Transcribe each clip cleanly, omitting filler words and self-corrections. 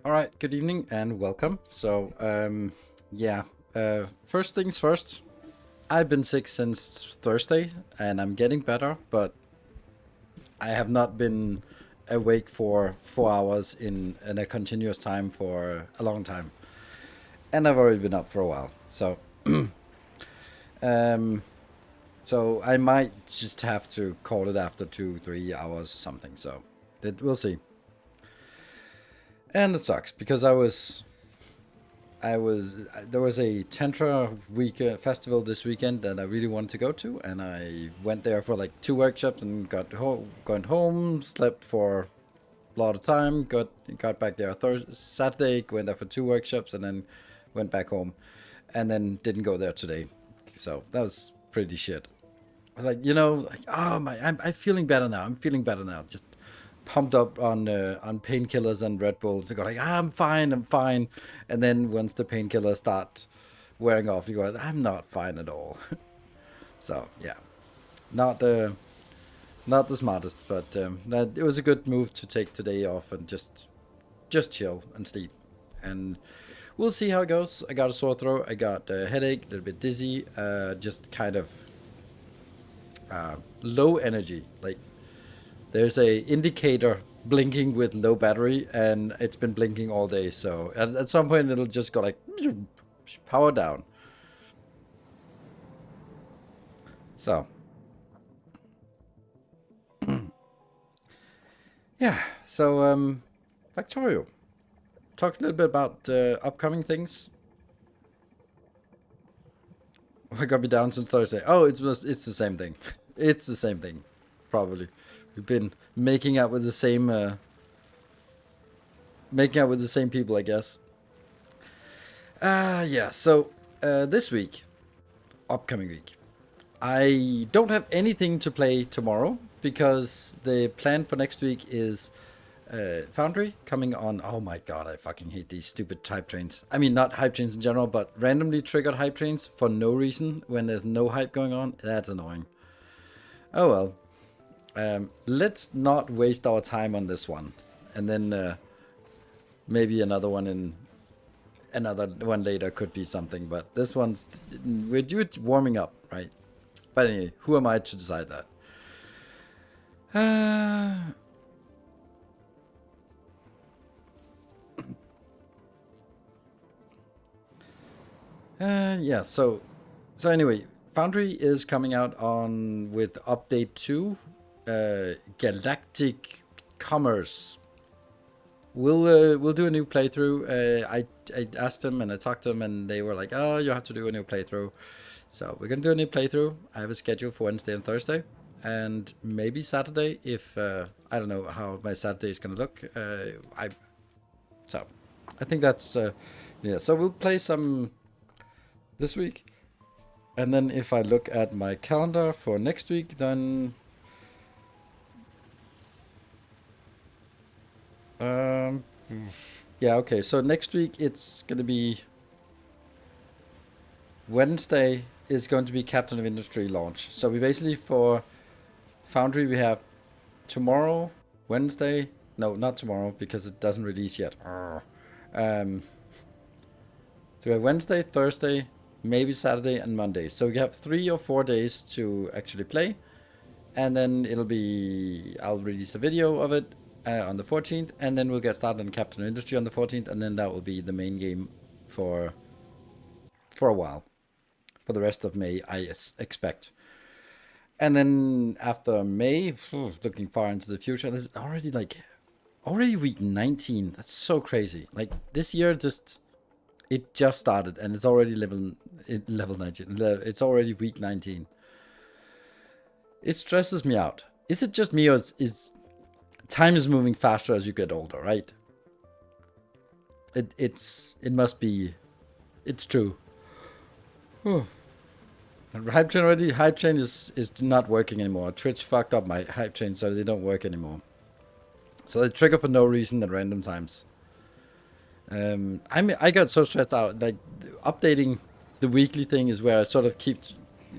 All right, good evening and welcome. So, yeah, first things first. I've been sick since Thursday and I'm getting better, but I have not been awake for 4 hours in a continuous time for a long time. And I've already been up for a while. So, um, so I might just have to call it after 2, 3 hours or something. So, we'll see. And it sucks because there was a Tantra week festival this weekend that I really wanted to go to, and I went there for like 2 workshops and got home, slept for a lot of time, got back there Saturday, went there for 2 workshops, and then went back home, and then didn't go there today. So that was pretty shit. I was like, oh my, I'm feeling better now. I'm feeling better now. Just pumped up on painkillers and Red Bull to go like, I'm fine, I'm fine. And then once the painkillers start wearing off, you go, I'm not fine at all. So yeah, not the smartest, but it was a good move to take today off and just chill and sleep. And we'll see how it goes. I got a sore throat, I got a headache, a little bit dizzy, just kind of low energy. Like there's a indicator blinking with low battery, and it's been blinking all day. So at some point it'll just go like power down. So yeah. So Factorio. Talk a little bit about upcoming things. I got me down since Thursday. Oh, it's the same thing. It's the same thing, probably. We've been making out with the same people, I guess. Yeah, so this week, upcoming week, I don't have anything to play tomorrow because the plan for next week is Foundry coming on. Oh my god, I fucking hate these stupid hype trains. I mean, not hype trains in general, but randomly triggered hype trains for no reason when there's no hype going on. That's annoying. Oh well. Let's not waste our time on this one. And then maybe another one in another one later could be something, but this one's we're due warming up, right? But anyway, who am I to decide that? Yeah. So anyway, Foundry is coming out on with update 2, Galactic Commerce. We'll do a new playthrough. I asked them and I talked to them and they were like, oh, you have to do a new playthrough. So we're gonna do a new playthrough. I have a schedule for Wednesday and Thursday, and maybe Saturday if I don't know how my Saturday is gonna look. I think that's yeah. So we'll play some this week, and then if I look at my calendar for next week, then yeah, okay. So next week it's gonna be Wednesday is going to be Captain of Industry launch. So we basically for Foundry we have tomorrow, Wednesday. No, not tomorrow because it doesn't release yet. So we have Wednesday, Thursday, maybe Saturday and Monday. So we have 3 or 4 days to actually play, and then I'll release a video of it on the 14th, and then we'll get started on Captain of Industry on the 14th, and then that will be the main game for a while, for the rest of May, I expect. And then after May, looking far into the future, there's already week 19. That's so crazy. Like this year it just started and it's already level 19. It's already week 19. It stresses me out. Is it just me, or is time is moving faster as you get older, right? It must be. It's true. Hype train is not working anymore. Twitch fucked up my hype train, so they don't work anymore. So they trigger for no reason at random times. I got so stressed out. Like updating the weekly thing is where I sort of keep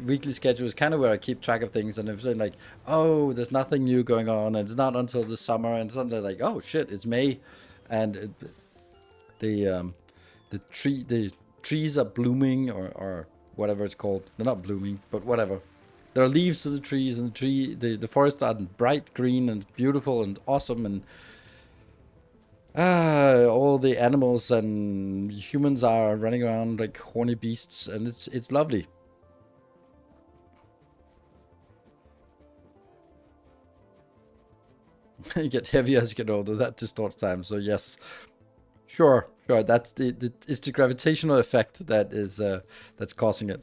weekly schedule is kind of where I keep track of things, and if it's like, oh, there's nothing new going on, and it's not until the summer, and suddenly like, oh shit, it's May, and the trees are blooming or whatever it's called. They're not blooming, but whatever. There are leaves to the trees, and the forests are bright green and beautiful and awesome, and all the animals and humans are running around like horny beasts, and it's lovely. You get heavier as you get older. That distorts time. So yes, sure. That's it's the gravitational effect that is that's causing it.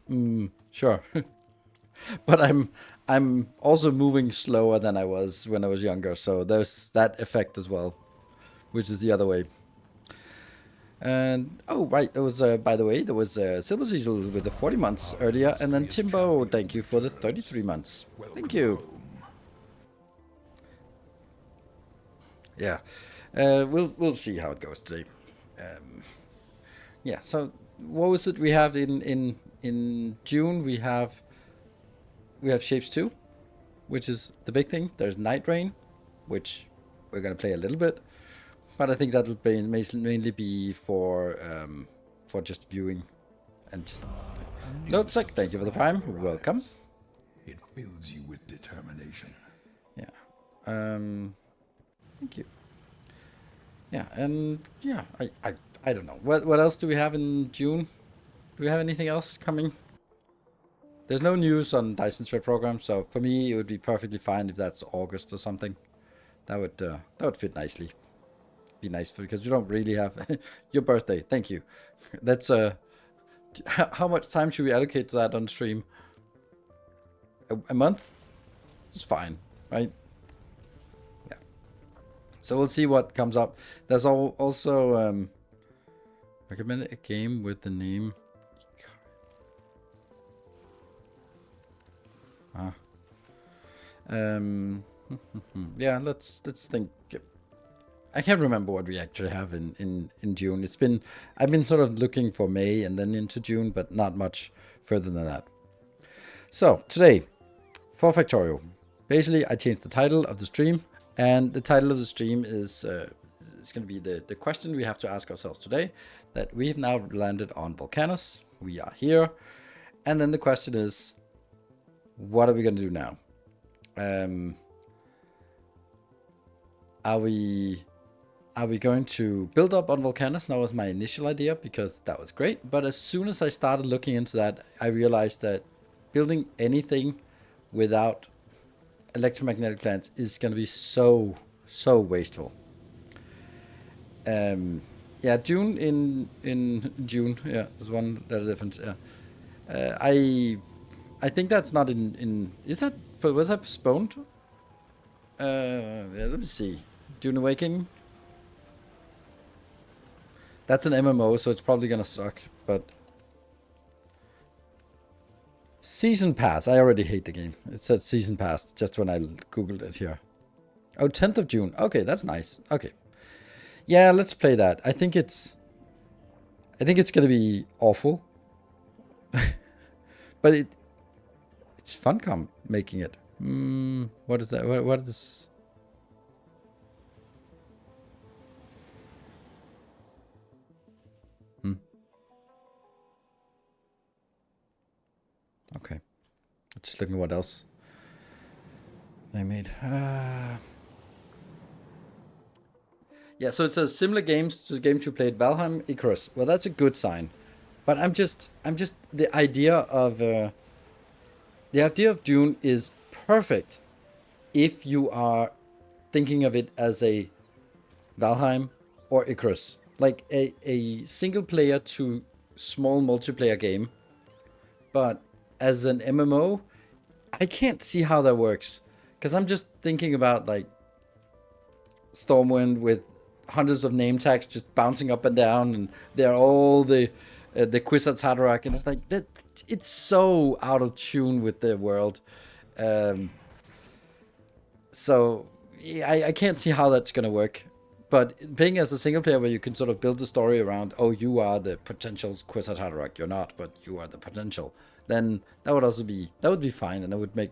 Sure. But I'm also moving slower than I was when I was younger. So there's that effect as well, which is the other way. And oh right, there was by the way there was Silver Cecil with the 40 months earlier, and then Timbo, thank you for the 33 months. Thank you. Yeah, we'll see how it goes today. Yeah. So what was it we have in June? We have Shapes 2, which is the big thing. There's Night Rain, which we're gonna play a little bit, but I think that'll be mainly be for just viewing and just. Lotsec, thank you for the prime. Welcome. It fills you with determination. Yeah. Thank you. Yeah, and yeah, I don't know. What else do we have in June? Do we have anything else coming? There's no news on Dyson's Red program, so for me it would be perfectly fine if that's August or something. That would fit nicely. Be nice because you don't really have your birthday. Thank you. That's how much time should we allocate to that on stream? A month? It's fine, right? So we'll see what comes up. There's also Recommend a game with the name. Yeah, let's think. I can't remember what we actually have in June. I've been sort of looking for May and then into June, but not much further than that. So today, for Factorio, basically I changed the title of the stream, and the title of the stream is it's going to be the question we have to ask ourselves today. That we have now landed on Vulcanus. We are here, and then the question is, what are we going to do now? Are we going to build up on Vulcanus? That was my initial idea because that was great. But as soon as I started looking into that, I realized that building anything without electromagnetic plants is going to be so wasteful. Yeah, June in June. Yeah, there's one little difference. Yeah, I think that's not in. Was that postponed? Yeah, let me see. Dune Awakening. That's an MMO, so it's probably gonna suck. But Season Pass. I already hate the game. It said Season Pass just when I googled it here. Oh, 10th of June. Okay, that's nice. Okay. Yeah, let's play that. I think it's gonna be awful. But it's Funcom making it. What is that? What is... Okay. Just looking at what else they made. Yeah, so it says similar games to the games you played, Valheim, Icarus. Well, that's a good sign. But I'm just the idea of Dune is perfect if you are thinking of it as a Valheim or Icarus, like a single player to small multiplayer game. But as an MMO, I can't see how that works, because I'm just thinking about like Stormwind with hundreds of name tags just bouncing up and down, and they're all the Kwisatz Haderach, and it's like that. It's so out of tune with the world. So yeah, I can't see how that's gonna work. But playing as a single player where you can sort of build the story around, oh, you are the potential Kwisatz Haderach, you're not, but you are the potential, then that would be fine, and it would make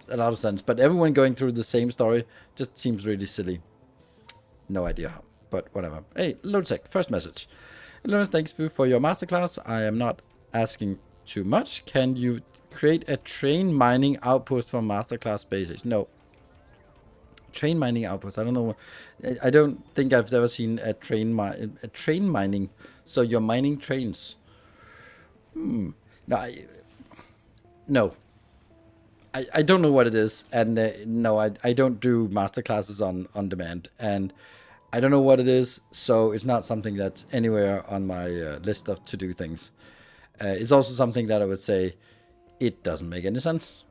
a lot of sense. But everyone going through the same story just seems really silly. No idea how, but whatever. Hey, Lodesec, first message. Lawrence, thanks for your masterclass. I am not asking too much. Can you create a train mining outpost for masterclass basis? No. Train mining outpost. I don't know. I don't think I've ever seen a train mining. So you're mining trains. No. No. I don't know what it is, and no, I don't do masterclasses on demand, and I don't know what it is, so it's not something that's anywhere on my list of to-do things. It's also something that I would say it doesn't make any sense.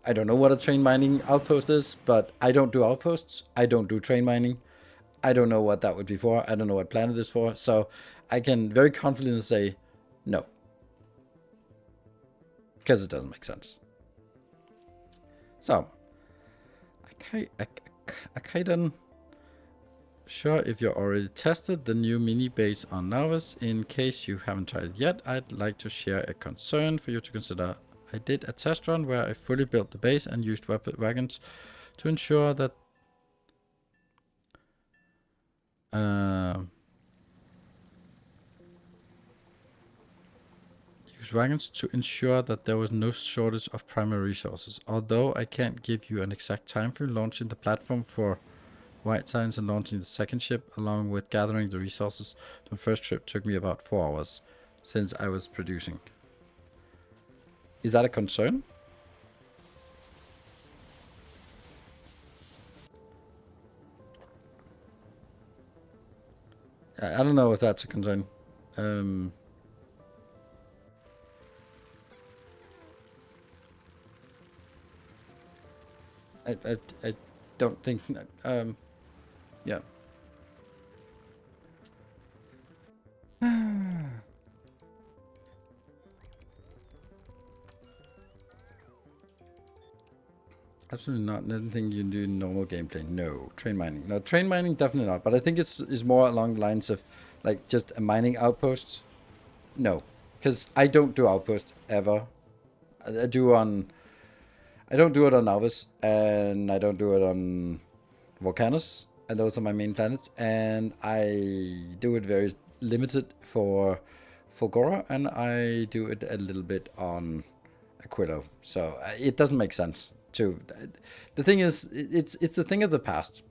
I don't know what a train mining outpost is, but I don't do outposts. I don't do train mining. I don't know what that would be for. I don't know what planet is for, so I can very confidently say no, because it doesn't make sense. So, Akaiden, sure, if you already tested the new mini base on Novice, in case you haven't tried it yet, I'd like to share a concern for you to consider. I did a test run where I fully built the base and used wagons to ensure that there was no shortage of primary resources. Although I can't give you an exact time for launching the platform for White Science and launching the second ship, along with gathering the resources, the first trip took me about 4 hours since I was producing. Is that a concern? I don't know if that's a concern. I don't think that, yeah. Absolutely not. Nothing you do in normal gameplay. No. Train mining. No, train mining definitely not. But I think it's more along the lines of like just a mining outpost. No. Because I don't do outposts ever. I do on... I don't do it on Novice. And I don't do it on Vulcanus. And those are my main planets. And I do it very limited for Fulgora. And I do it a little bit on Aquilo. So it doesn't make sense. The thing is, it's a thing of the past.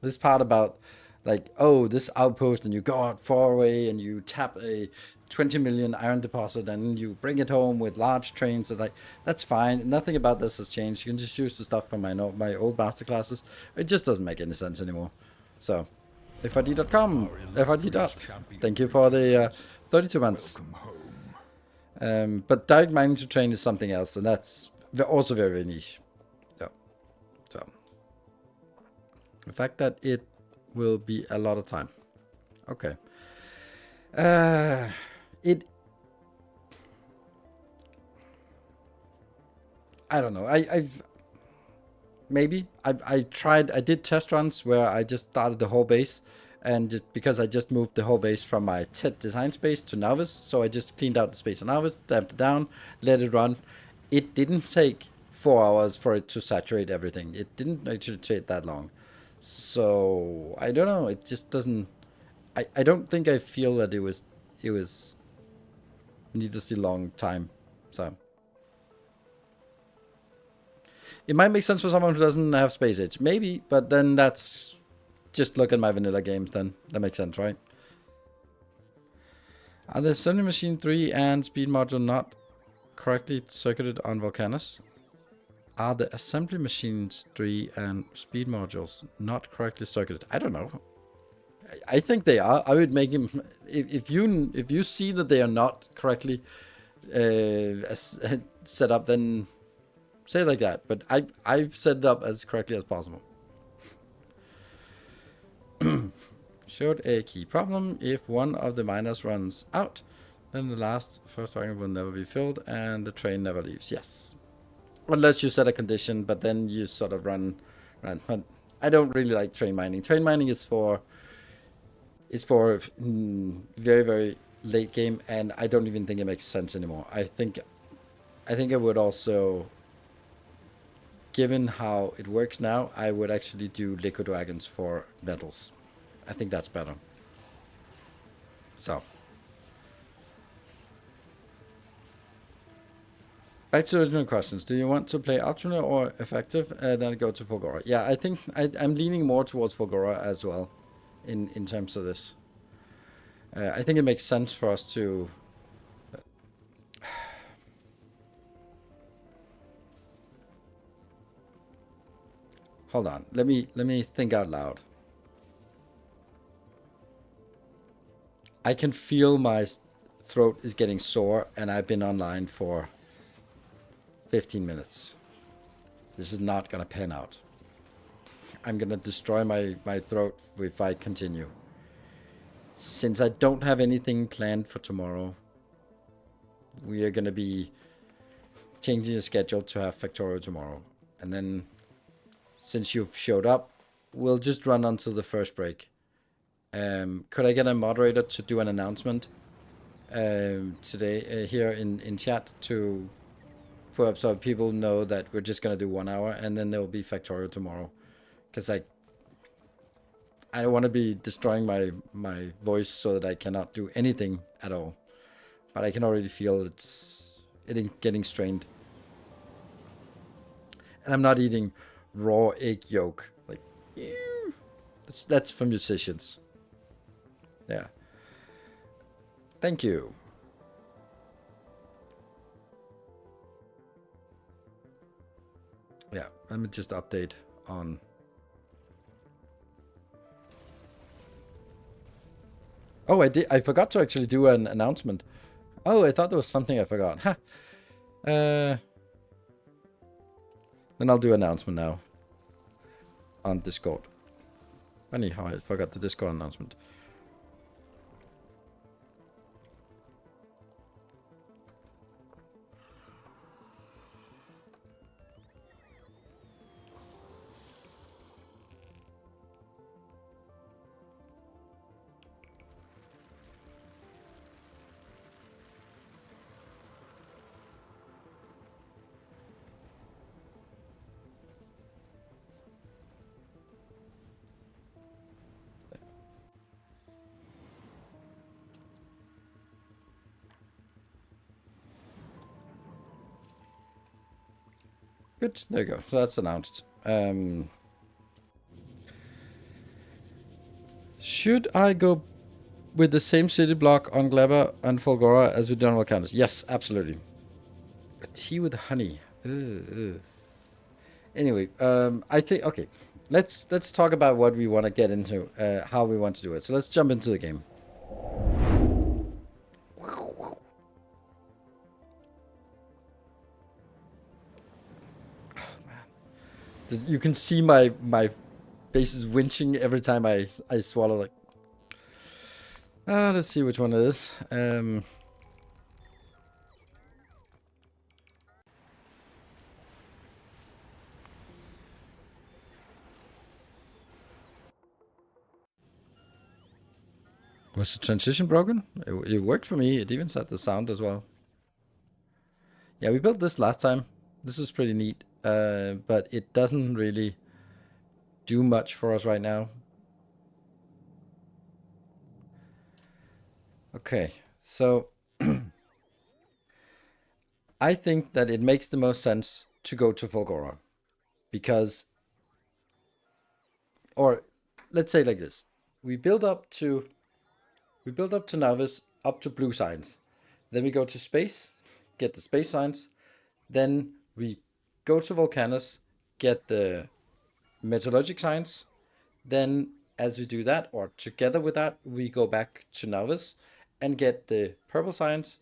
This part about like, oh, this outpost, and you go out far away and you tap a 20 million iron deposit and you bring it home with large trains. So like, that's fine. Nothing about this has changed. You can just use the stuff from my old master classes. It just doesn't make any sense anymore. So, FRD.com, FRD. Thank you for the 32 months. But direct mining to train is something else, and that's also very, very niche. So, the fact that it will be a lot of time. Okay. I don't know. I did test runs where I just started the whole base, and just because I just moved the whole base from my TED design space to Novice, so I just cleaned out the space on Novice, damped it down, let it run. It didn't take 4 hours for it to saturate everything. It didn't actually take that long. So I don't know. It just doesn't. I don't think I feel that it was needlessly long time. So it might make sense for someone who doesn't have space age, maybe. But then that's just look at my vanilla games. Then that makes sense, right? Are the Assembly Machine 3 and Speed Module not correctly circuited on Vulcanus? Are the Assembly Machines 3 and Speed Modules not correctly circuited? I don't know. I think they are. I would make him... If you see that they are not correctly set up, then say it like that. But I've set it up as correctly as possible. Showed a key problem. If one of the miners runs out, then the first wagon will never be filled and the train never leaves. Yes. Unless you set a condition, but then you sort of run. But I don't really like train mining. Train mining is for very, very late game, and I don't even think it makes sense anymore. I think I would also, given how it works now, I would actually do liquid wagons for metals. I think that's better. So. Back to the original questions. Do you want to play optimal or effective? Then go to Fulgora. Yeah, I think I'm leaning more towards Fulgora as well in terms of this. I think it makes sense for us to... Hold on. Let me think out loud. I can feel my throat is getting sore, and I've been online for 15 minutes. This is not gonna pan out. I'm gonna destroy my throat if I continue. Since I don't have anything planned for tomorrow, we are gonna be changing the schedule to have Factorio tomorrow. And then, since you've showed up, we'll just run until the first break. Could I get a moderator to do an announcement today here in chat to put up so people know that we're just gonna do 1 hour, and then there will be Factorio tomorrow, because I don't want to be destroying my voice so that I cannot do anything at all, but I can already feel it getting strained, and I'm not eating raw egg yolk like that's for musicians. Yeah, thank you. Yeah, let me just update on... Oh, I forgot to actually do an announcement. Oh, I thought there was something I forgot. Ha! Then I'll do an announcement now. On Discord. Funny how I forgot the Discord announcement. Good. There you go. So that's announced. Should I go with the same city block on Gleba and Fulgora as we did on Vulcanus? Yes, absolutely. A tea with honey. Anyway, I think okay. Let's talk about what we want to get into, how we want to do it. So let's jump into the game. You can see my face is winching every time I swallow. Like, let's see which one it is. Was the transition broken? It worked for me. It even set the sound as well. Yeah, we built this last time. This is pretty neat, but it doesn't really do much for us right now. Okay, so I think that it makes the most sense to go to Fulgora because, or let's say like this: we build up to novice, up to blue signs, then we go to space, get the space signs, then we go to Vulcanus, get the meteorologic signs, then as we do that, or together with that, we go back to novice and get the purple signs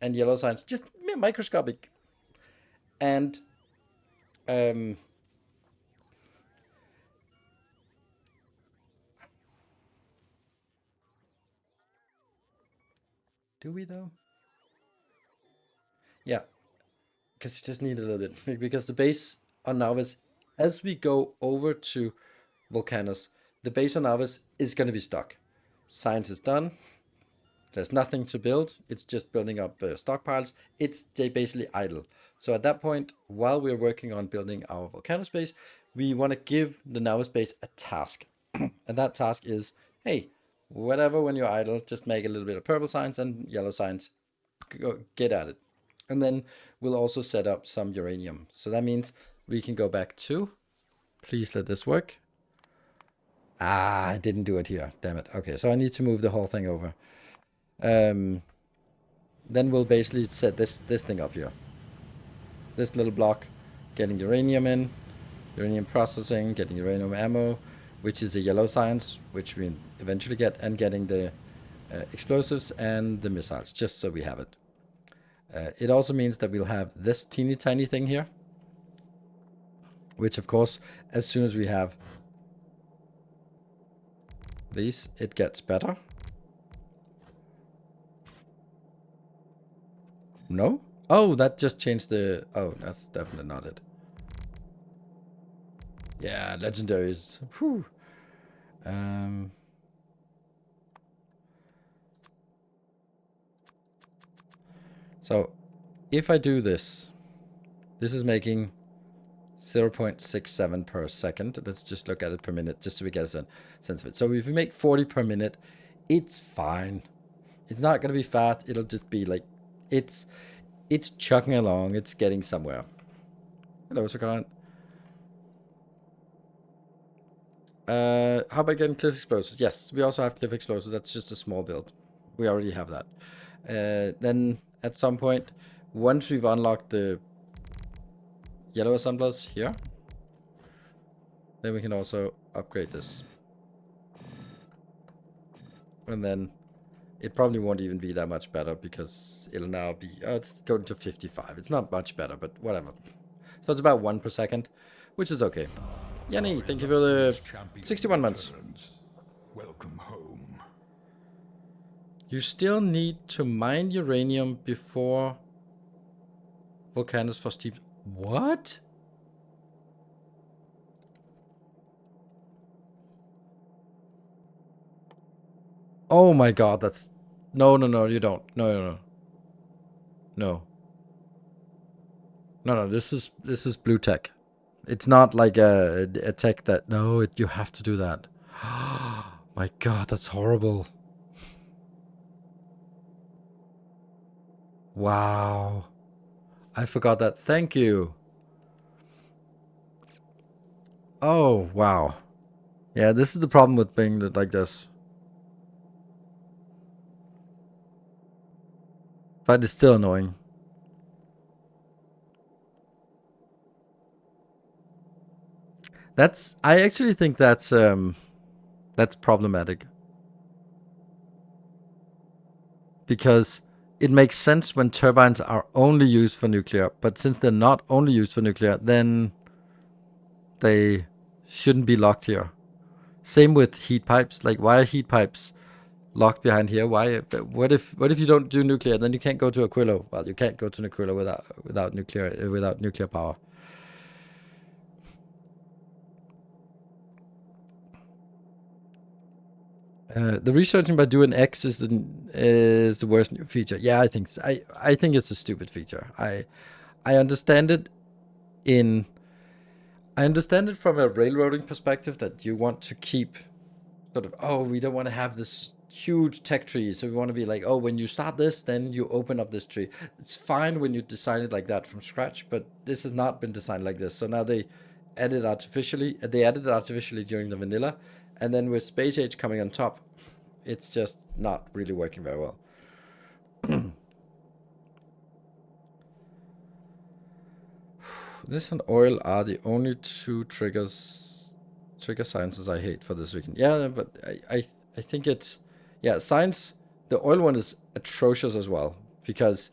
and yellow signs, just microscopic. And do we though? Yeah, because we just need a little bit. Because the base on novice, as we go over to Vulcanus, the base on novice is going to be stuck. Science is done. There's nothing to build. It's just building up stockpiles. It's basically idle. So at that point, while we're working on building our Vulcanus base, we want to give the novice base a task. And that task is, hey, whatever, when you're idle, just make a little bit of purple signs and yellow signs. Go, get at it. And then we'll also set up some uranium. So that means we can go back to, please let this work. Ah, I didn't do it here. Damn it. Okay, so I need to move the whole thing over. Then we'll basically set this thing up here. This little block, getting uranium in, uranium processing, getting uranium ammo, which is a yellow science, which we eventually get, and getting the explosives and the missiles, just so we have it. It also means that we'll have this teeny tiny thing here, which of course, as soon as we have these, it gets better. No? Oh, that just changed the... Oh, that's definitely not it. Yeah, legendaries. Whew. So, if I do this, this is making 0.67 per second. Let's just look at it per minute, just so we get a sense of it. So if we make 40 per minute, it's fine. It's not going to be fast. It'll just be like, it's chugging along. It's getting somewhere. Hello, Sukarant. How about getting cliff explosives? Yes, we also have cliff explosives. That's just a small build. We already have that. Then at some point, once we've unlocked the yellow assemblers here, then we can also upgrade this. And then it probably won't even be that much better because it'll now be, it's going to 55. It's not much better, but whatever. So it's about 1 per second, which is okay. Yanni, thank you for the 61 months. Welcome home. You still need to mine uranium before Vulcanus for steep. What? Oh my god, that's... No, you don't. No. No, this is blue tech. It's not like a tech that... No, you have to do that. My god, that's horrible. Wow. I forgot that. Thank you. Oh, wow. Yeah, this is the problem with being like this. But it's still annoying. I actually think that's problematic. Because it makes sense when turbines are only used for nuclear, but since they're not only used for nuclear, then they shouldn't be locked here. Same with heat pipes. Like, why are heat pipes locked behind here? Why? What if you don't do nuclear? Then you can't go to Aquilo. Well, you can't go to Aquilo without nuclear power. The researching by doing X is the worst new feature. Yeah, I think so. I think it's a stupid feature. I understand it in I understand it from a railroading perspective that you want to keep sort of, oh, we don't want to have this huge tech tree. So we want to be like, oh, when you start this, then you open up this tree. It's fine when you design it like that from scratch, but this has not been designed like this. So now they added artificially. They added it artificially during the vanilla, and then with Space Age coming on top, it's just not really working very well. This and oil are the only two trigger sciences I hate for this weekend. Yeah, but I think it. Yeah, science. The oil one is atrocious as well because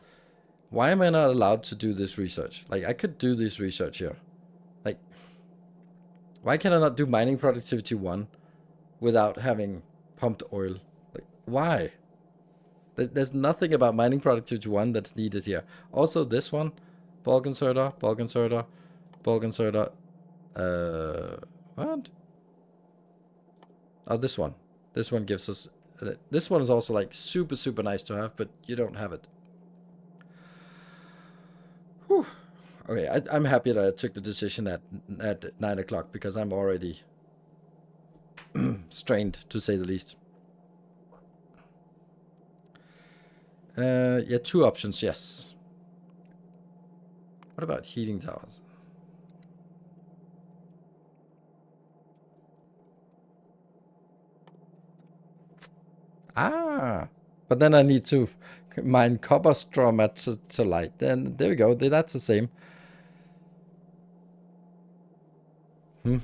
why am I not allowed to do this research? Like I could do this research here. Like why can I not do mining productivity 1 without having pumped oil? Like why? There's nothing about mining productivity 1 that's needed here. Also this one, bulk inserter, bulk inserter, bulk inserter. What? Oh, this one. This one gives us. This one is also like super, super nice to have, but you don't have it. Whew. Okay, I'm happy that I took the decision at 9 o'clock because I'm already strained, to say the least. Yeah, 2 options, yes. What about heating towers? Ah, but then I need to mine copper stromatolite. Then there we go. That's the same. Hmm.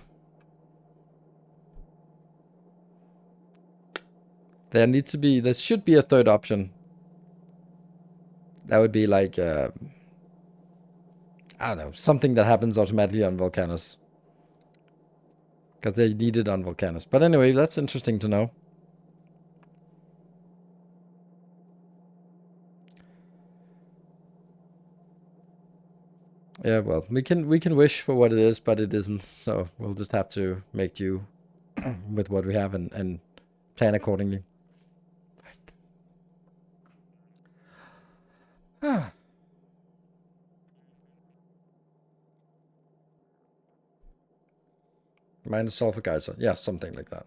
There should be a third option. That would be like, I don't know, something that happens automatically on Vulcanus. Because they need it on Vulcanus. But anyway, that's interesting to know. Yeah, well, we can wish for what it is, but it isn't. So we'll just have to make do with what we have and plan accordingly. Ah. Minus sulfur geyser. Yeah, something like that.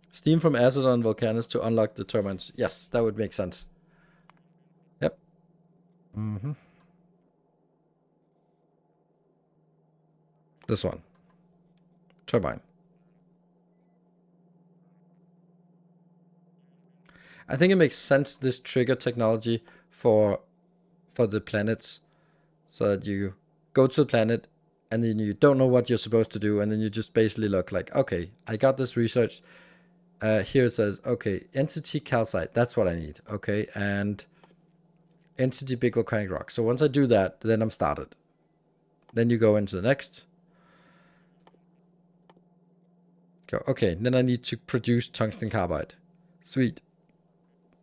Steam from acid on Vulcanus to unlock the turbines. Yes, that would make sense. Yep. Mm-hmm. This one. Turbine. I think it makes sense, this trigger technology for the planets, so that you go to the planet and then you don't know what you're supposed to do, and then you just basically look like, okay, I got this research. Here it says, okay, entity calcite, that's what I need. Okay, and entity big volcanic rock. So once I do that, then I'm started. Then you go into the next. Go, okay, then I need to produce tungsten carbide. Sweet.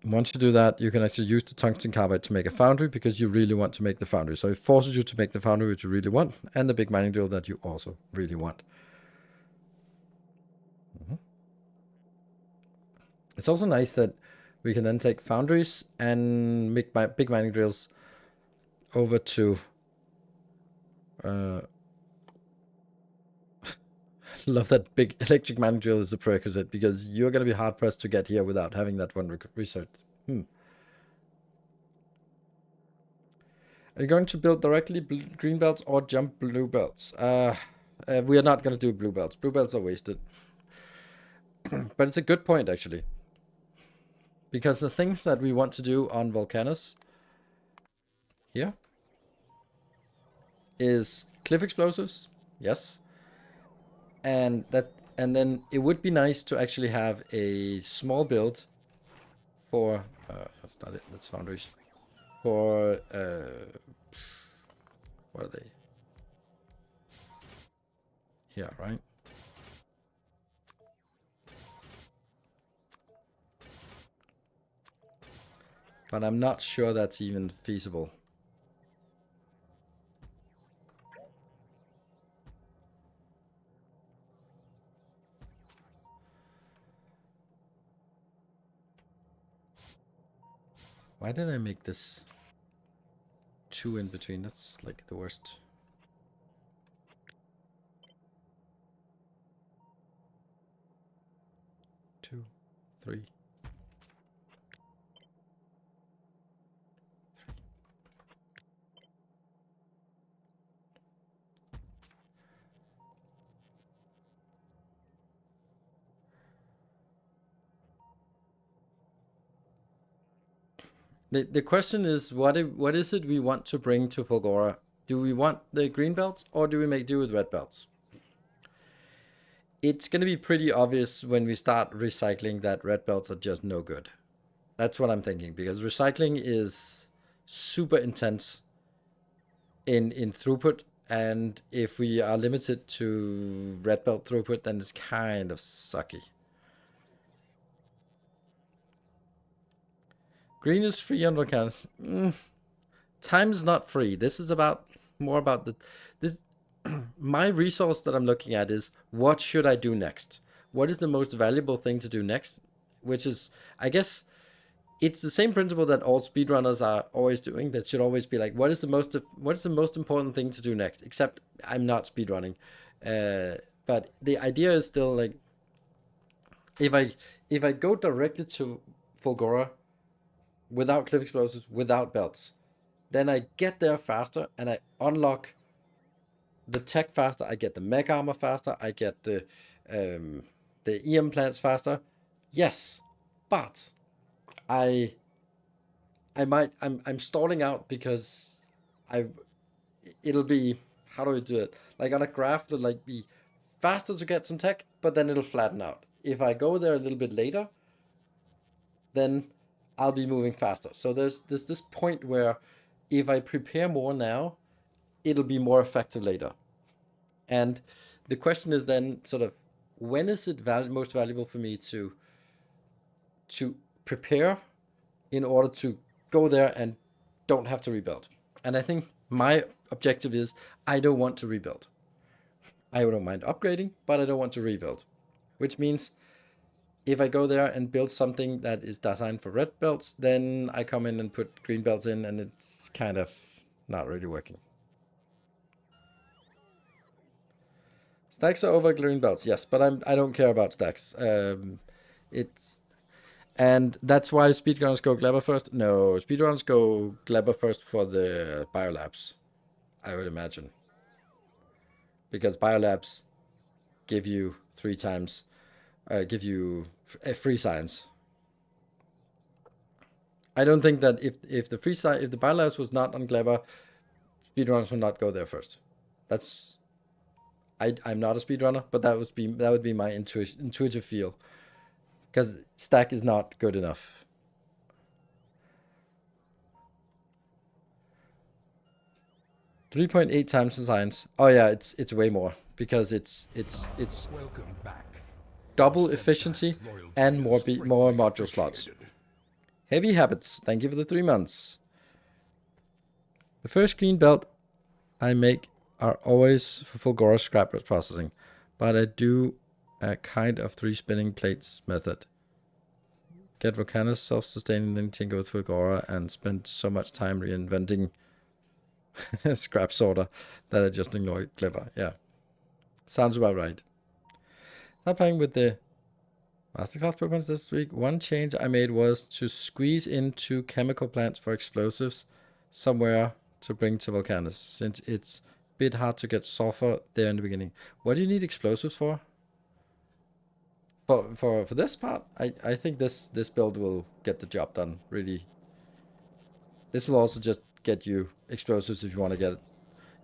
Once you do that, you can actually use the tungsten carbide to make a foundry because you really want to make the foundry. So it forces you to make the foundry which you really want, and the big mining drill that you also really want. Mm-hmm. It's also nice that we can then take foundries and make big mining drills over to. Love that big electric mining drill is a prerequisite because you're going to be hard pressed to get here without having that one researched. Are you going to build directly green belts or jump blue belts? We are not going to do blue belts. Blue belts are wasted. But it's a good point, actually. Because the things that we want to do on Vulcanus here is cliff explosives, yes. And then it would be nice to actually have a small build for that's not it, that's foundries. For what are they? Here, right? But I'm not sure that's even feasible. Why did I make this 2 in between? That's like the worst. Two, three. The question is, what is it we want to bring to Fulgora? Do we want the green belts or do we make do with red belts? It's going to be pretty obvious when we start recycling that red belts are just no good. That's what I'm thinking, because recycling is super intense in throughput, and if we are limited to red belt throughput, then it's kind of sucky. Green is free on Vulcanus. Time is not free. This is about more about this. My resource that I'm looking at is what should I do next? What is the most valuable thing to do next? Which is, I guess, it's the same principle that all speedrunners are always doing. That should always be like, what is the most important thing to do next? Except I'm not speedrunning, but the idea is still like, if I go directly to Fulgora without cliff explosives, without belts, then I get there faster and I unlock the tech faster. I get the mech armor faster. I get the EM plants faster. Yes, but I'm stalling out because it'll be, how do we do it? Like on a graph, it'll like be faster to get some tech, but then it'll flatten out. If I go there a little bit later, then I'll be moving faster. So there's this point where if I prepare more now, it'll be more effective later. And the question is then sort of, when is it most valuable for me to prepare in order to go there and don't have to rebuild? And I think my objective is, I don't want to rebuild. I don't mind upgrading, but I don't want to rebuild. Which means if I go there and build something that is designed for red belts, then I come in and put green belts in, and it's kind of not really working. Stacks are over green belts, yes, but I don't care about stacks. And that's why speedrunners go Glabber first. No, speedrunners go Glabber first for the biolabs, I would imagine, because biolabs give you 3 times, give you free science. I don't think that if the biolabs was not on Glabber, speedrunners would not go there first. That's, I'm not a speedrunner, but that would be my intuitive feel, because stack is not good enough. .8 times the science. Oh yeah, it's way more, because it's Welcome back. double efficiency and more module slots. Heavy habits. Thank you for the 3 months. The first green belt I make are always for Fulgora scrap processing, but I do a kind of 3 spinning plates method. Get Vulcanus self-sustaining, then tinker with Fulgora, and spend so much time reinventing scrap sorter that I just ignore it. Clever. Yeah. Sounds about right. Start playing with the masterclass programs this week. One change I made was to squeeze in 2 chemical plants for explosives somewhere to bring to Vulcanus, since it's bit hard to get sulfur there in the beginning. What do you need explosives for? For this part, I think this build will get the job done, really. This will also just get you explosives if you want to get it.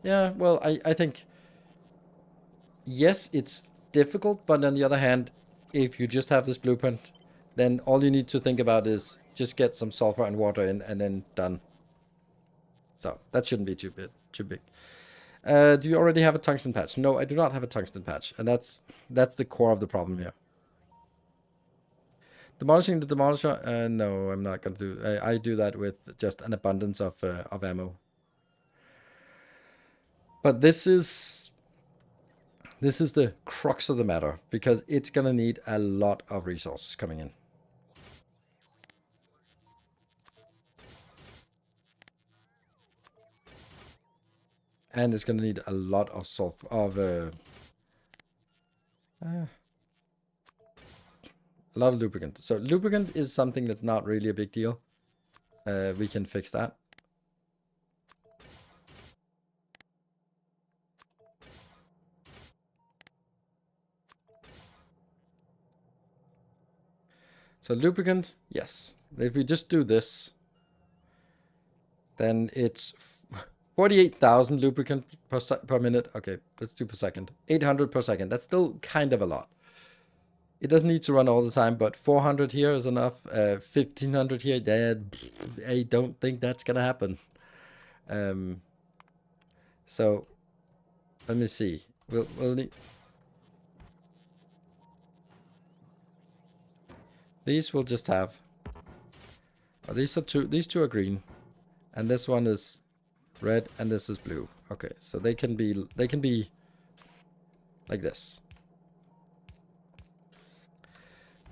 Yeah, well, I think, yes, it's difficult, but on the other hand, if you just have this blueprint, then all you need to think about is just get some sulfur and water in, and then done. So that shouldn't be too big. Do you already have a tungsten patch? No, I do not have a tungsten patch, and that's the core of the problem here. Demolishing the demolisher? No, I'm not going to do. I do that with just an abundance of ammo. But this is the crux of the matter, because it's going to need a lot of resources coming in. And it's going to need a lot of a lot of lubricant. So lubricant is something that's not really a big deal. We can fix that. So lubricant, yes. If we just do this, then it's 48,000 lubricant per minute. Okay, let's do per second. 800 per second. That's still kind of a lot. It doesn't need to run all the time, but 400 here is enough. 1,500 here, I don't think that's going to happen. So, let me see. We'll need... These we'll just have... Oh, these two are green. And this one is red, and this is blue. Okay, so they can be like this.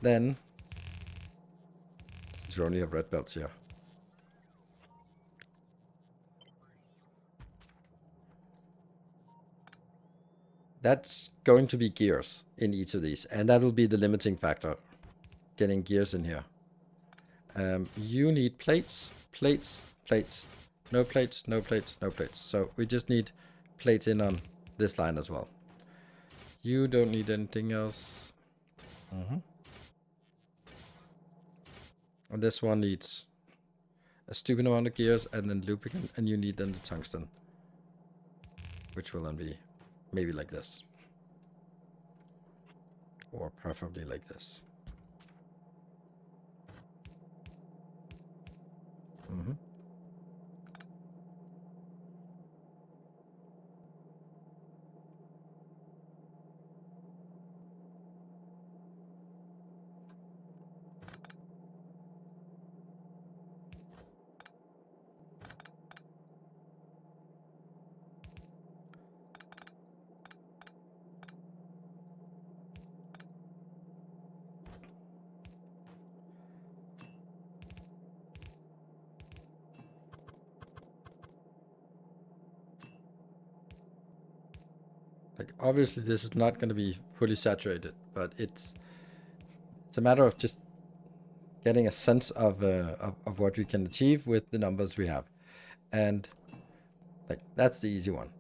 Then, since we only have red belts here, that's going to be gears in each of these, and that'll be the limiting factor, getting gears in here. You need plates, plates, plates. No plates, no plates, no plates. So we just need plates in on this line as well. You don't need anything else. And this one needs a stupid amount of gears and then lubricant, and you need then the tungsten, which will then be maybe like this, or preferably like this. Like, obviously this is not going to be fully saturated, but it's a matter of just getting a sense of what we can achieve with the numbers we have. And like, that's the easy one.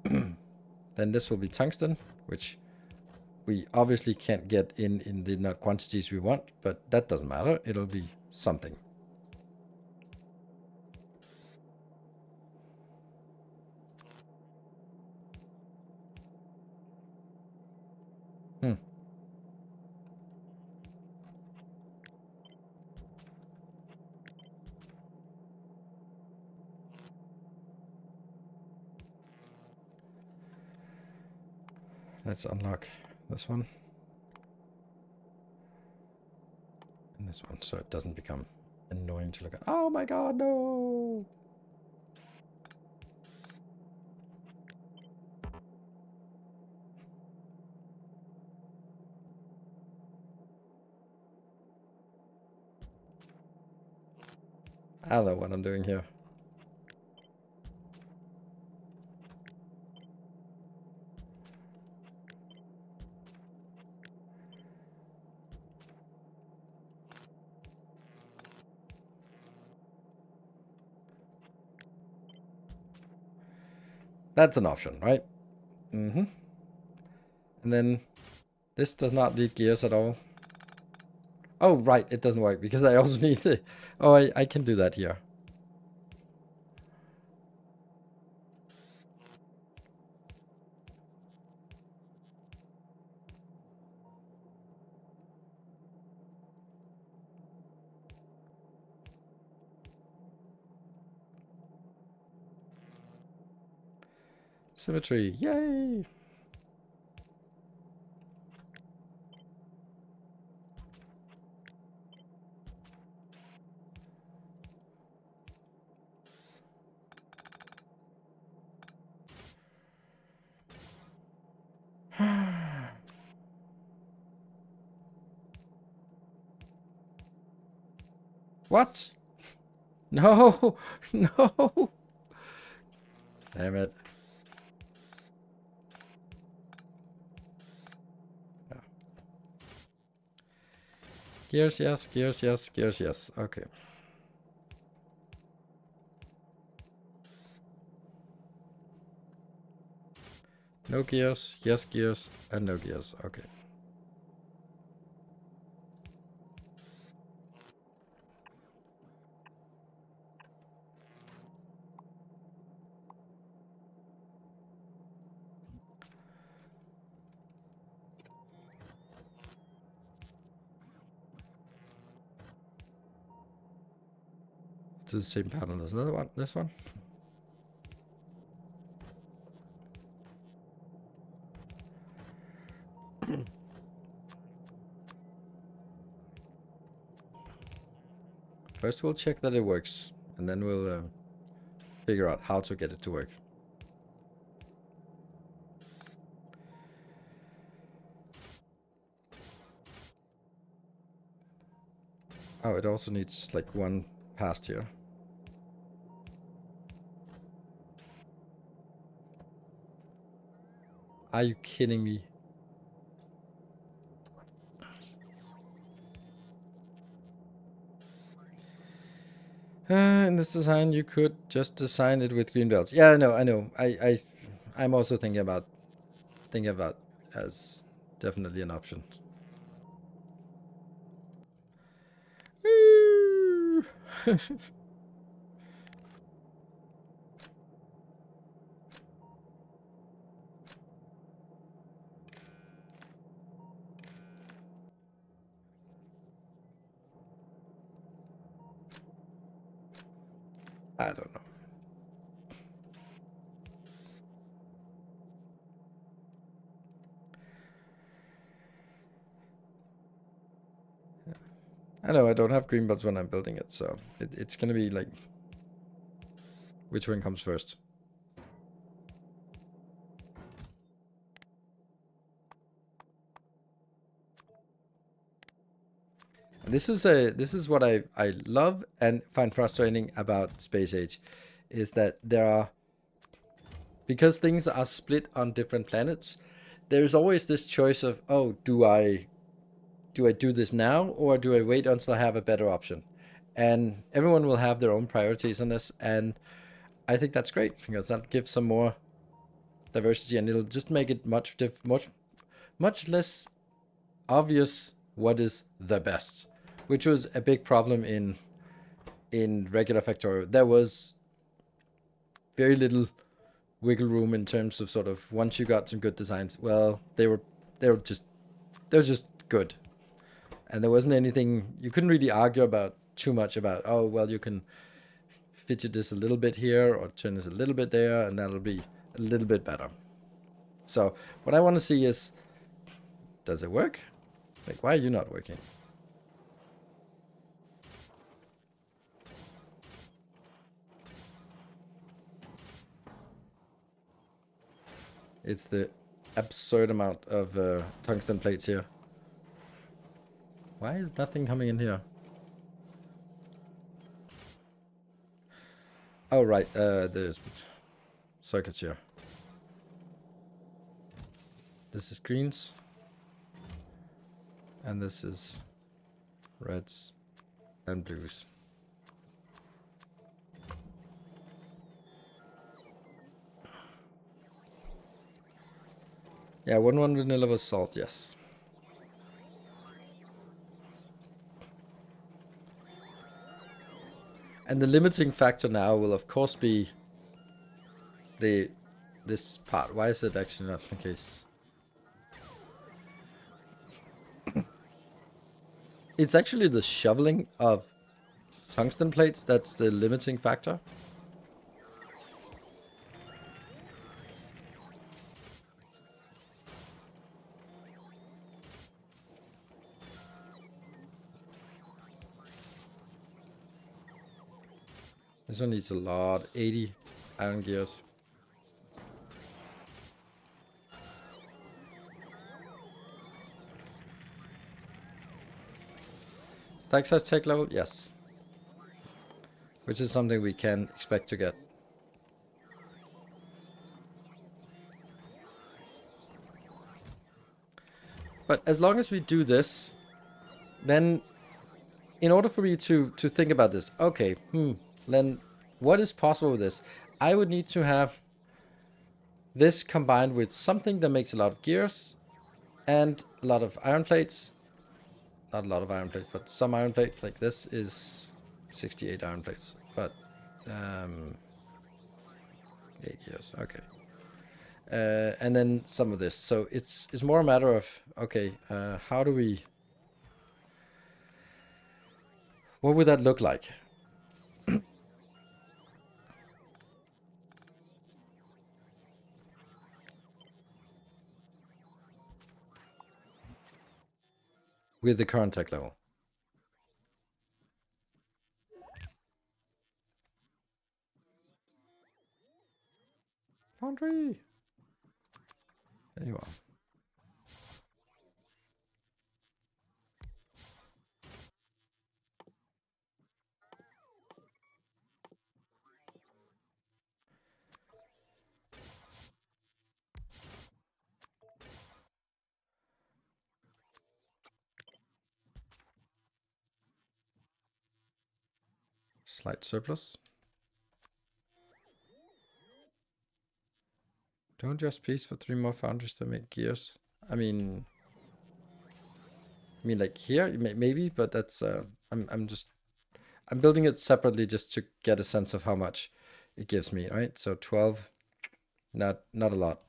Then this will be tungsten, which we obviously can't get in the quantities we want, but that doesn't matter. It'll be something. Let's unlock this one. And this one, so it doesn't become annoying to look at. Oh my god, no! I don't know what I'm doing here. That's an option, right? Mm-hmm. And then this does not need gears at all. Oh, right, it doesn't work because I also need to... Oh, I can do that here. Symmetry, yay! What? No, no. Damn it. Yeah. Gears, yes, gears, yes, gears, yes. Okay. No gears, yes gears, and no gears. Okay. Do the same pattern as another one. This one. First we'll check that it works, and then we'll figure out how to get it to work. Oh, it also needs like one past here. Are you kidding me? In this design, you could just design it with green belts. Yeah, I know. I'm also thinking about as definitely an option. I don't know. I know I don't have green belts when I'm building it, so it's gonna be like, which one comes first? This is what I love and find frustrating about Space Age, is that there are, because things are split on different planets, there's always this choice of, oh, do I do this now or do I wait until I have a better option? And everyone will have their own priorities on this, and I think that's great because that gives some more diversity, and it'll just make it much less obvious what is the best, which was a big problem in regular Factorio. There was very little wiggle room in terms of sort of, once you got some good designs, well, they were just good, and there wasn't anything you couldn't really argue about too much about. Oh well, you can fidget this a little bit here or turn this a little bit there, and that'll be a little bit better. So what I want to see is, does it work? Like, why are you not working? It's the absurd amount of tungsten plates here. Why is nothing coming in here? Oh, right, the circuits here. This is greens. And this is reds and blues. Yeah, 1-1 vanilla with salt, yes. And the limiting factor now will of course be this part. Why is it actually not the case? It's actually the shoveling of tungsten plates that's the limiting factor. This one needs a lot, 80 iron gears. Stack size tech level, yes. Which is something we can expect to get. But as long as we do this, then in order for me to think about this, okay, then what is possible with this? I would need to have this combined with something that makes a lot of gears and a lot of iron plates. Not a lot of iron plates, but some iron plates. Like this is 68 iron plates, but 8 gears. Okay. And then some of this. So it's more a matter of, okay, how do we... What would that look like? With the current tech level. Foundry! There you are. Slight surplus. Don't just please for 3 more foundries to make gears. I mean like here, maybe, but that's, I'm building it separately just to get a sense of how much it gives me, right? So 12, not a lot.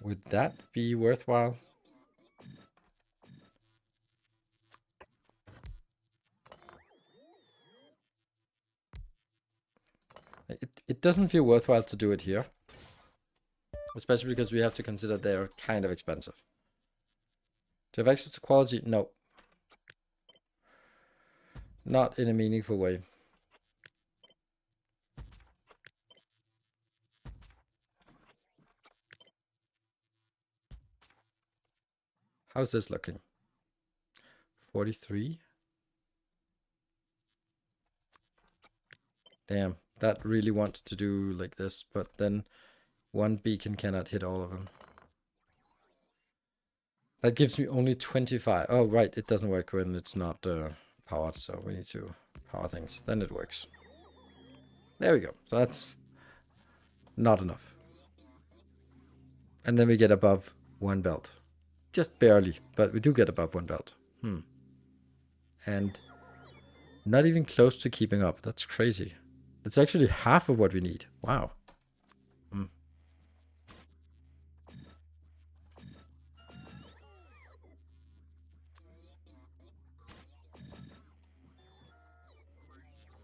Would that be worthwhile? It doesn't feel worthwhile to do it here. Especially because we have to consider they're kind of expensive. Do you have access to quality? No. Not in a meaningful way. How's this looking? 43? Damn, that really wants to do like this, but then one beacon cannot hit all of them. That gives me only 25. Oh, right, it doesn't work when it's not powered, so we need to power things. Then it works. There we go. So that's not enough. And then we get above 1 belt. Just barely, but we do get above 1 belt. And not even close to keeping up. That's crazy. It's actually half of what we need. Wow.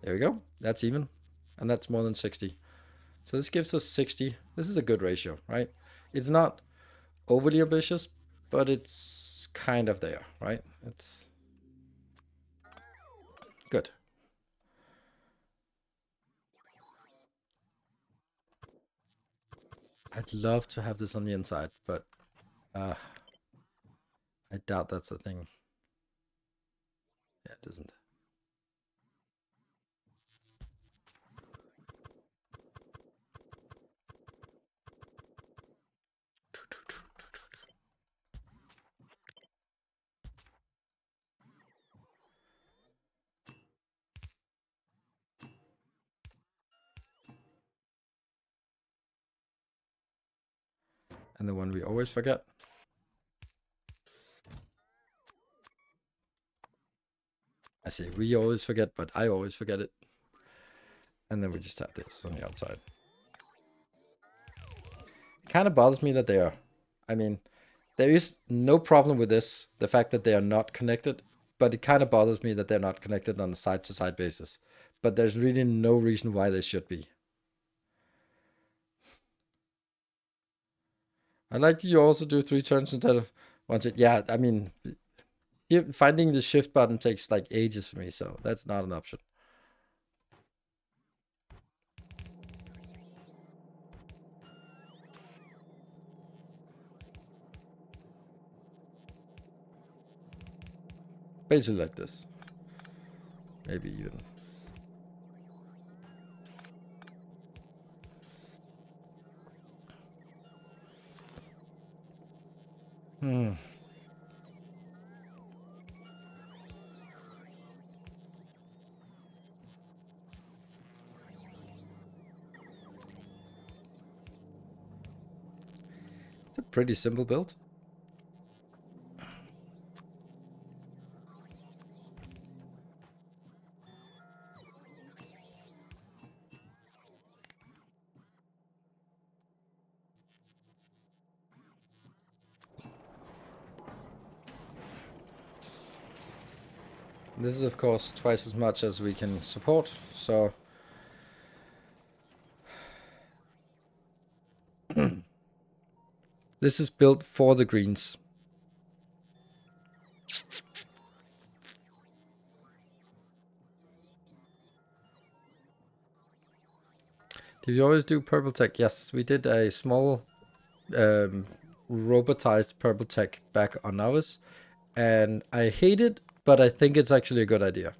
There we go. That's even. And that's more than 60. So this gives us 60. This is a good ratio, right? It's not overly ambitious, but it's kind of there, right? It's good. I'd love to have this on the inside, but I doubt that's a thing. Yeah, it isn't. And the one we always forget. I say we always forget, but I always forget it. And then we just have this on the outside. It kind of bothers me that they are. I mean, there is no problem with this, the fact that they are not connected, but it kind of bothers me that they're not connected on a side-to-side basis. But there's really no reason why they should be. I like you also do 3 turns instead of 1 turn. Yeah, I mean, finding the shift button takes like ages for me, so that's not an option. Basically like this. Maybe even. It's a pretty simple build. This is of course twice as much as we can support, so this is built for the greens. Did you always do purple tech? Yes, we did a small robotized purple tech back on ours, and I hate it, but I think it's actually a good idea.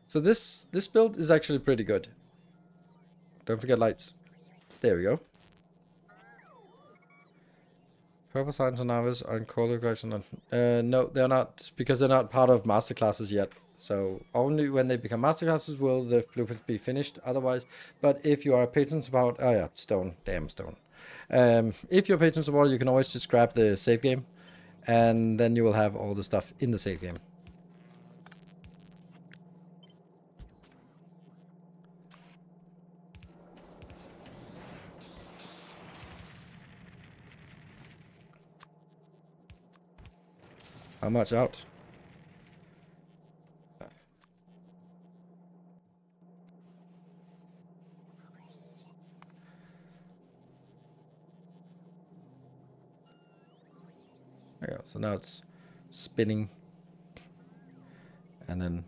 So this build is actually pretty good. Don't forget lights. There we go. Purple signs on ours and color correction on... no, they're not, because they're not part of masterclasses yet. So only when they become masterclasses will the blueprint be finished. Otherwise, but if you are a patron support... Oh yeah, stone. Damn stone. If you're a patron supporter, you can always just grab the save game. And then you will have all the stuff in the save game. How much out? There you go. So now it's spinning. And then...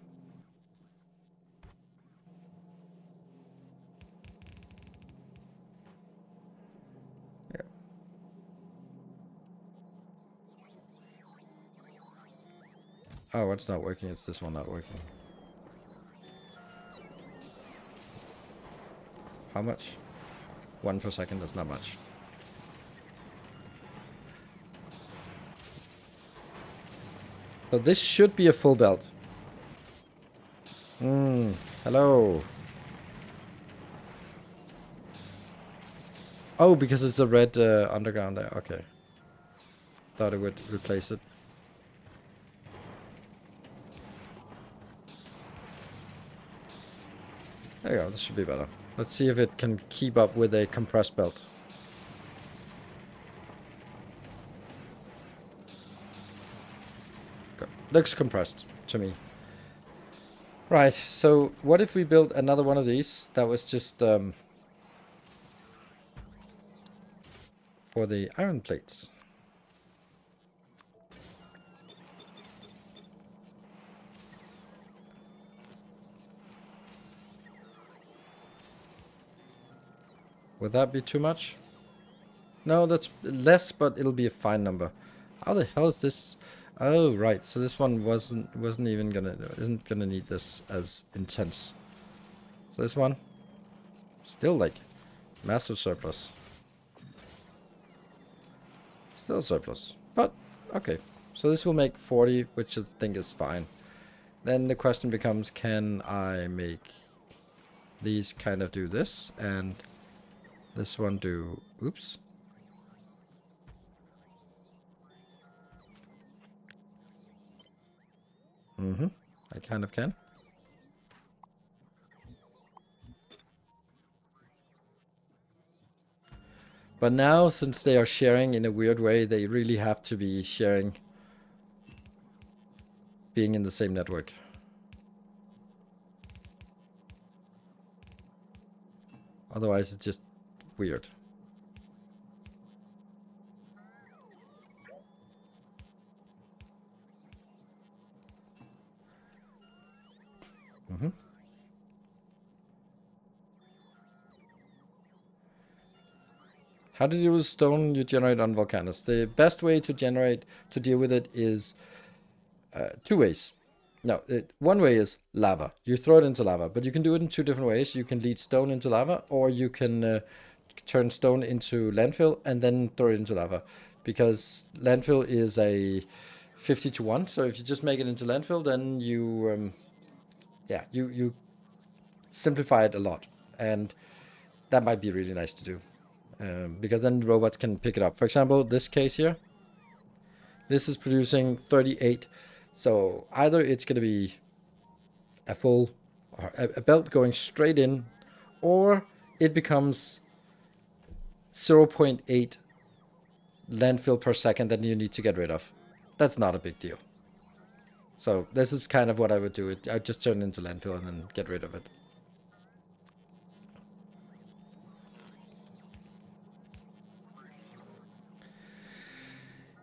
Yeah. Oh, it's not working. It's this one not working. How much? 1 per second. That's not much. So this should be a full belt. Hello. Oh, because it's a red underground there. Okay. Thought it would replace it. There you go. This should be better. Let's see if it can keep up with a compressed belt. Looks compressed to me. Right, so what if we built another one of these that was just for the iron plates? Would that be too much? No, that's less, but it'll be a fine number. How the hell is this? Oh, right. So this one isn't gonna need this as intense. So this one, still like massive surplus. Still surplus. But, okay. So this will make 40, which I think is fine. Then the question becomes, can I make these kind of do this, and this one do... Oops. I kind of can. But now, since they are sharing in a weird way, they really have to be sharing, being in the same network. Otherwise, it's just weird. How to deal with stone you generate on Vulcanus? The best way to deal with it is two ways. No, one way is lava. You throw it into lava, but you can do it in two different ways. You can lead stone into lava, or you can turn stone into landfill and then throw it into lava. Because landfill is a 50-to-1, so if you just make it into landfill, then you, you simplify it a lot. And that might be really nice to do. Because then robots can pick it up. For example, this case here, this is producing 38. So either it's going to be a full, a belt going straight in, or it becomes 0.8 landfill per second that you need to get rid of. That's not a big deal. So this is kind of what I would do. I'd just turn it into landfill and then get rid of it.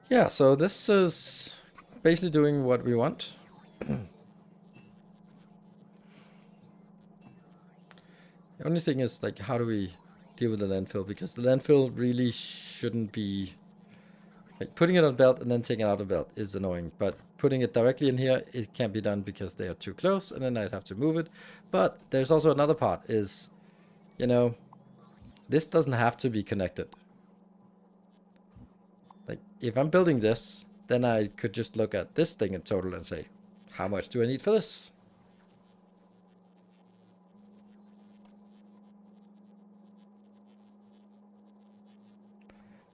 Yeah, so this is basically doing what we want. The only thing is, like, how do we deal with the landfill? Because the landfill really shouldn't be... Like, putting it on belt and then taking it out of belt is annoying. But putting it directly in here, it can't be done because they are too close, and then I'd have to move it. But there's also another part is, you know, this doesn't have to be connected. Like, if I'm building this, then I could just look at this thing in total and say, how much do I need for this?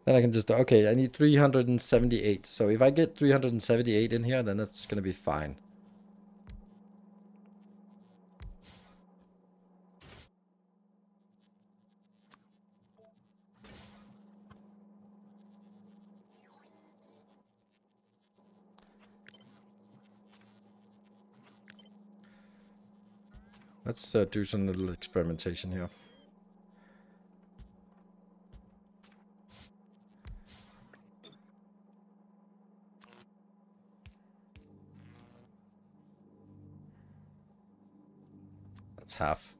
Then I can just, okay, I need 378. So if I get 378 in here, then that's going to be fine. Let's do some little experimentation here. That's half.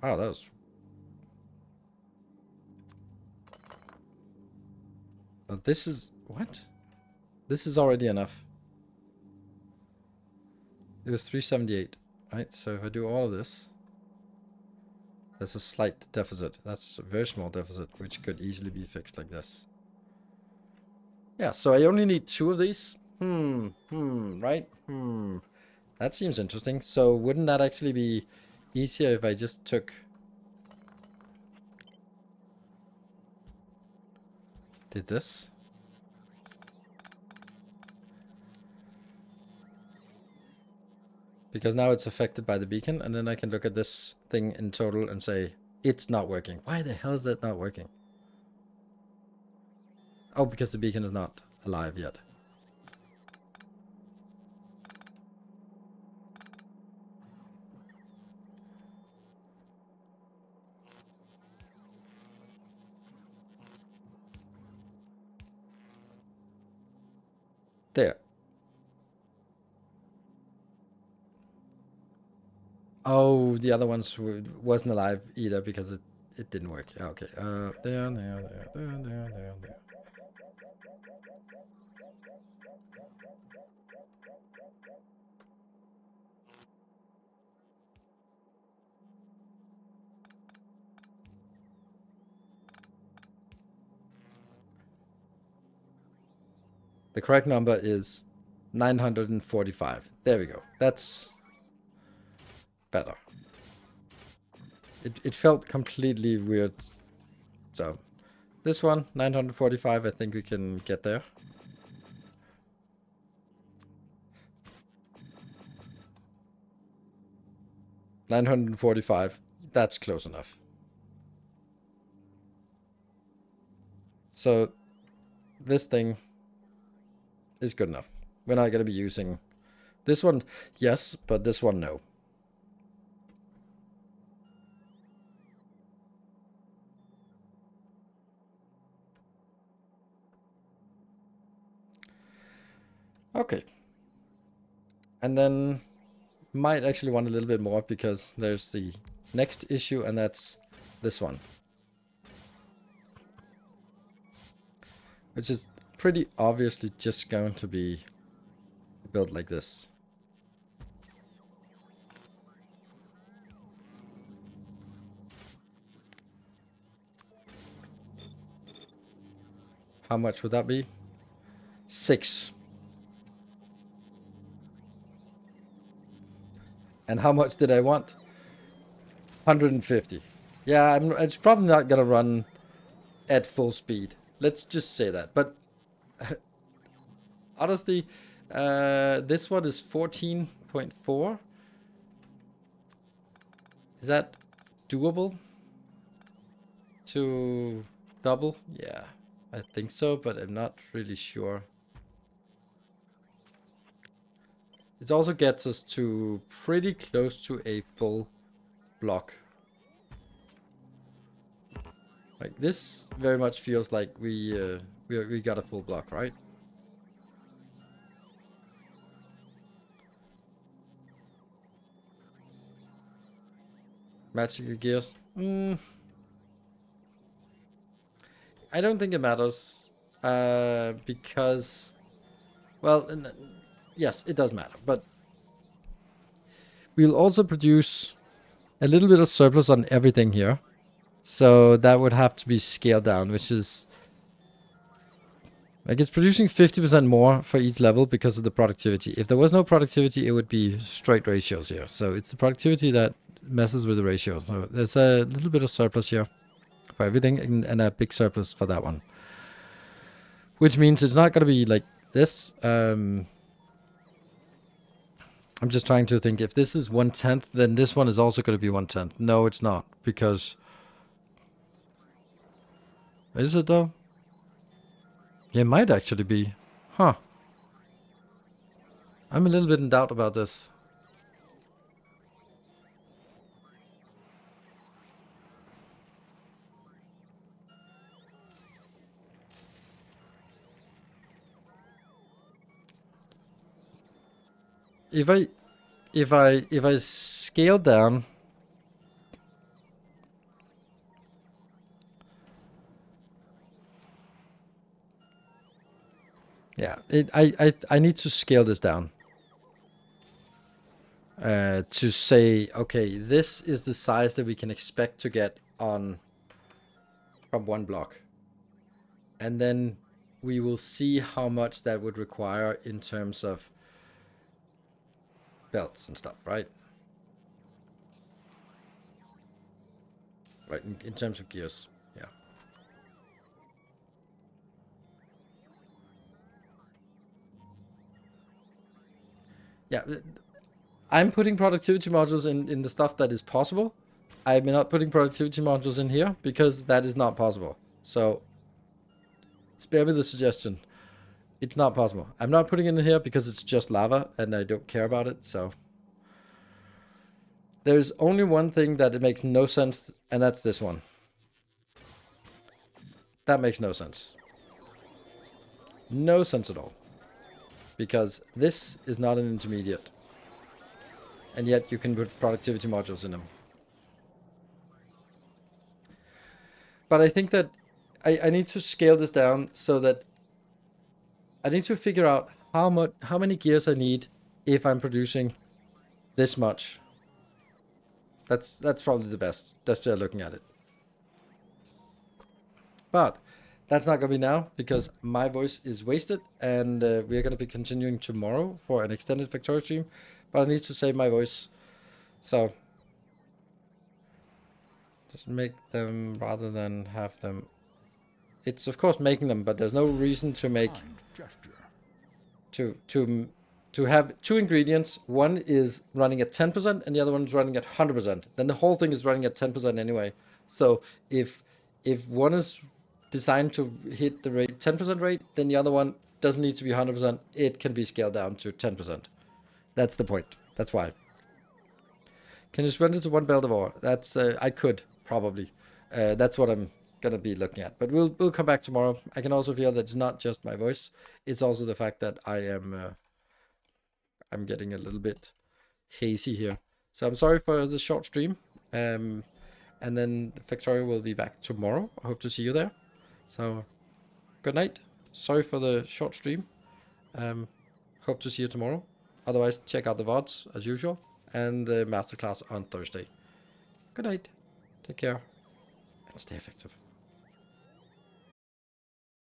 Wow, that was... But this is... What? This is already enough. It was 378, right? So if I do all of this, there's a slight deficit. That's a very small deficit, which could easily be fixed like this. Yeah, so I only need 2 of these. Right? That seems interesting. So wouldn't that actually be easier if I just took... Did this? Because now it's affected by the beacon, and then I can look at this thing in total and say, it's not working. Why the hell is that not working? Oh, because the beacon is not alive yet. There. Oh, the other ones wasn't alive either because it didn't work. Okay. There. The correct number is 945. There we go. That's better. It felt completely weird. So this one, 945, I think we can get there. $945. That's close enough. So this thing is good enough. We're not going to be using this one, yes, but this one, no. Okay. And then might actually want a little bit more because there's the next issue, and that's this one. Which is pretty obviously just going to be built like this. How much would that be? 6. And how much did I want? 150. Yeah, it's probably not gonna run at full speed. Let's just say that. But honestly, this one is 14.4. Is that doable to double? Yeah, I think so, but I'm not really sure. It also gets us to pretty close to a full block. Like this very much feels like we got a full block, right? Magical gears. I don't think it matters. Because, well, yes, it does matter. But we'll also produce a little bit of surplus on everything here. So that would have to be scaled down, which is... Like, it's producing 50% more for each level because of the productivity. If there was no productivity, it would be straight ratios here. So it's the productivity that messes with the ratios. So there's a little bit of surplus here for everything, and a big surplus for that one. Which means it's not going to be like this. I'm just trying to think. If this is 1/10, then this one is also going to be 1/10. No, it's not. Because... Is it though? Yeah, it might actually be. Huh. I'm a little bit in doubt about this. If I scale down, yeah, I need to scale this down to say, okay, this is the size that we can expect to get on from one block, and then we will see how much that would require in terms of belts and stuff, right? Right, in terms of gears, yeah. Yeah, I'm putting productivity modules in the stuff that is possible. I'm not putting productivity modules in here because that is not possible. So, spare me the suggestion. It's not possible. I'm not putting it in here because it's just lava and I don't care about it, so... There's only one thing that it makes no sense, and that's this one. That makes no sense. No sense at all. Because this is not an intermediate. And yet you can put productivity modules in them. But I think that I need to scale this down so that I need to figure out how many gears I need if I'm producing this much. That's probably the best way of looking at it. But That's not gonna be now because my voice is wasted, and we're gonna be continuing tomorrow for an extended Factorio stream. But I need to save my voice, so just make them rather than have them. It's of course making them, but there's no reason to make Kind gesture. to have two ingredients. One is running at 10% and the other one is running at 100%. Then the whole thing is running at 10% anyway. So if one is designed to hit the rate 10% rate, then the other one doesn't need to be 100%. It can be scaled down to 10%. That's the point. That's why. Can you spend it to one belt of ore? That's I could probably. That's what I'm gonna be looking at. But we'll come back tomorrow. I can also feel that it's not just my voice; it's also the fact that I'm getting a little bit hazy here. So I'm sorry for the short stream. And then Factorio will be back tomorrow. I hope to see you there. So good night. Sorry for the short stream. Hope to see you tomorrow. Otherwise, check out the VODs as usual and the masterclass on Thursday. Good night. Take care and stay effective.